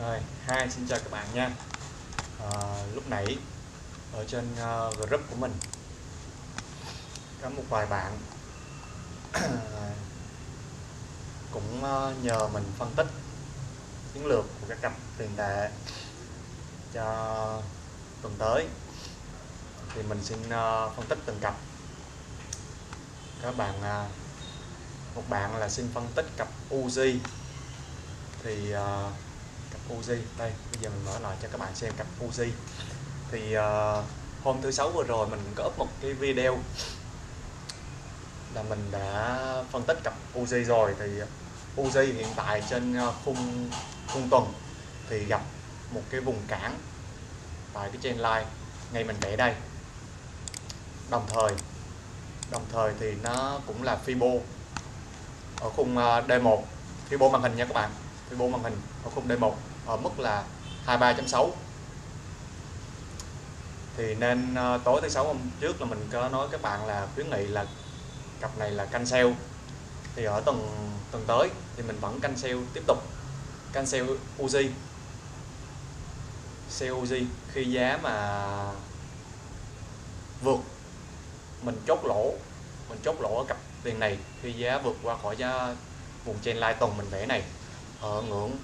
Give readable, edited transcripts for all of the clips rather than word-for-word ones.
Rồi, xin chào các bạn nha. Lúc nãy ở trên group của mình có một vài bạn cũng nhờ mình phân tích chiến lược của các cặp tiền tệ cho tuần tới. Thì mình xin phân tích từng cặp. Các bạn một bạn là xin phân tích cặp UJ. Thì cặp UJ đây, bây giờ mình mở lại cho các bạn xem cặp UJ. Thì hôm thứ Sáu vừa rồi mình có up một cái video là mình đã phân tích cặp UJ rồi. Thì UJ hiện tại trên khung tuần thì gặp một cái vùng cản tại cái trendline ngay mình vẽ đây. Đồng thời thì nó cũng là Fibo ở khung D1, Fibo màn hình nha các bạn, Fibo màn hình ở khung D1 ở mức là 23.6. Thì nên tối thứ Sáu hôm trước là mình có nói các bạn là khuyến nghị là cặp này là canh sell. Thì ở tuần tới thì mình vẫn canh sell, tiếp tục canh sell UJ, khi giá mà vượt, mình chốt lỗ ở cặp tiền này khi giá vượt qua khỏi vùng trendline tuần mình vẽ này ở ngưỡng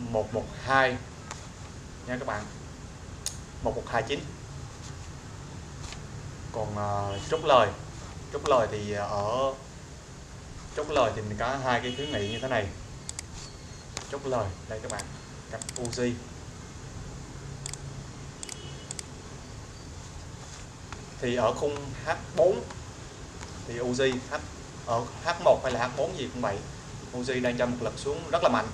112 nha các bạn, 1129. Còn chốt lời thì mình có hai cái khuyến nghị như thế này. Chốt lời đây các bạn, cặp UJ thì ở khung H4 thì UJ ở H1 hay là H4 gì cũng vậy, UJ đang cho một lực xuống rất là mạnh.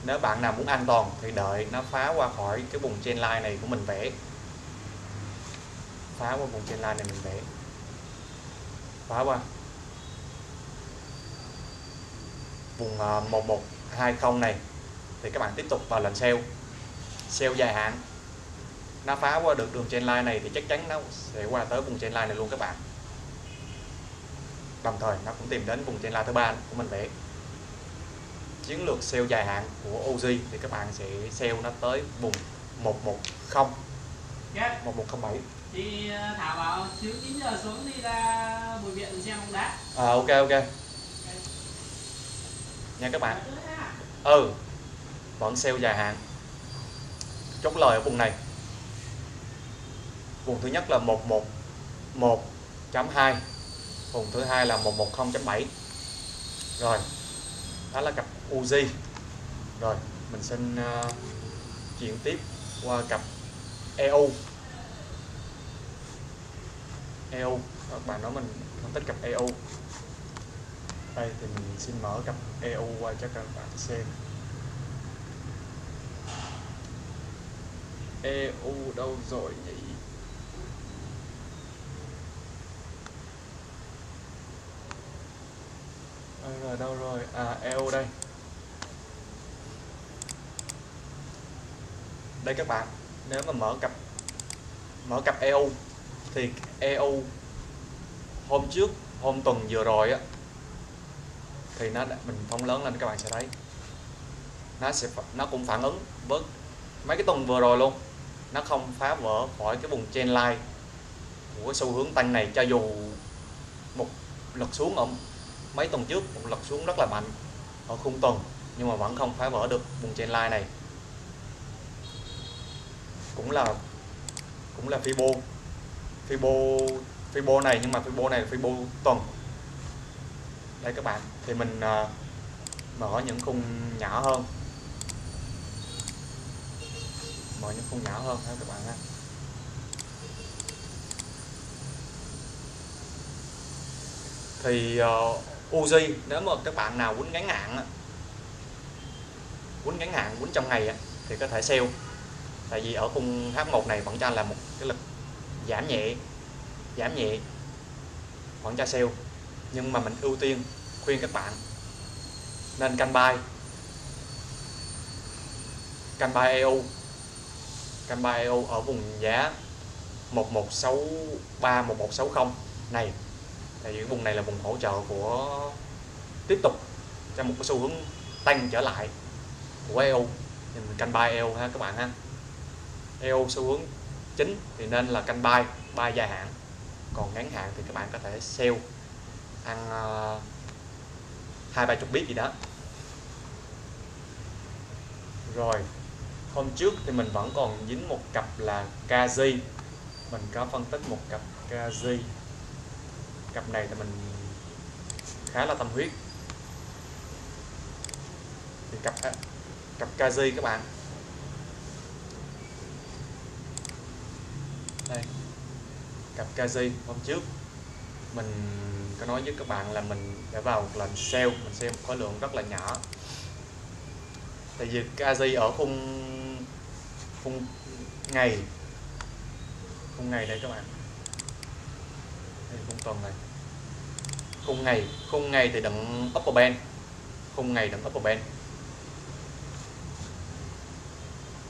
Nếu bạn nào muốn an toàn thì đợi nó phá qua khỏi cái vùng trendline này của mình vẽ, phá qua vùng trendline này mình vẽ, phá qua vùng 1120 này thì các bạn tiếp tục vào lệnh sell dài hạn. Nó phá qua được đường trendline này thì chắc chắn nó sẽ qua tới vùng trendline này luôn các bạn. Đồng thời nó cũng tìm đến vùng trendline thứ ba của mình vẽ. Chiến lược sell dài hạn của OG thì các bạn sẽ sell nó tới vùng 110 1107. Thì Thảo bảo chứ 9 giờ xuống đi ra Bùi Viện xem bóng đá. Ok nha các bạn. Vẫn sell dài hạn. Chốt lời ở vùng này. Vùng thứ nhất là 111.2, vùng thứ hai là 110.7. Rồi, đó là cặp UJ. Rồi, mình xin chuyển tiếp qua cặp EU. Các bạn nói mình phân tích cặp EU. Đây thì mình xin mở cặp EU qua cho các bạn xem. EU đâu rồi nhỉ? Đâu rồi? EU đây. Đây các bạn, nếu mà mở cặp EU thì EU hôm tuần vừa rồi á thì mình phóng lớn lên các bạn sẽ thấy nó cũng phản ứng với mấy cái tuần vừa rồi luôn. Nó không phá vỡ khỏi cái vùng trendline của cái xu hướng tăng này, cho dù một lật xuống ở mấy tuần trước, một lật xuống rất là mạnh ở khung tuần, nhưng mà vẫn không phá vỡ được vùng trendline này. Cũng là Fibo này, nhưng mà Fibo này là Fibo tuần. Đây các bạn, thì mình mở những khung nhỏ hơn, ha các bạn ha. Thì UJ nếu mà các bạn nào quýnh ngắn hạn, quýnh trong ngày thì có thể sell. Tại vì ở khung H1 này vẫn cho là một cái lực giảm nhẹ, vẫn cho sell. Nhưng mà mình ưu tiên khuyên các bạn nên canh buy EU ở vùng giá 1163 1160 này. Tại vì vùng này là vùng hỗ trợ của tiếp tục cho một cái xu hướng tăng trở lại của EU, thì mình canh buy EU ha các bạn ha. EU xu hướng chính thì nên là canh buy dài hạn, còn ngắn hạn thì các bạn có thể sell ăn 20-30 bit gì đó. Rồi hôm trước thì mình vẫn còn dính một cặp là KJ, mình có phân tích một cặp KJ. Cặp này thì mình khá là tâm huyết. Thì cặp KJ các bạn, đây cặp KJ hôm trước mình có nói với các bạn là mình đã vào một lệnh sell, mình xem khối lượng rất là nhỏ. Tại vì KJ ở khung ngày đây các bạn, đây khung tuần này, khung ngày thì đựng upper band, khung ngày đựng upper band,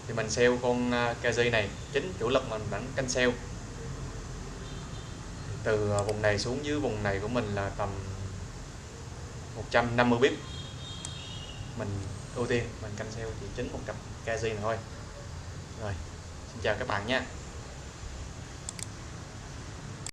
thì mình sell con KJ này, chính chủ lực mình đánh canh sell. Từ vùng này xuống dưới vùng này của mình là tầm 150 pip, mình ưu tiên mình canh sell chỉ chính một cặp KJ này thôi. Rồi, xin chào các bạn nha.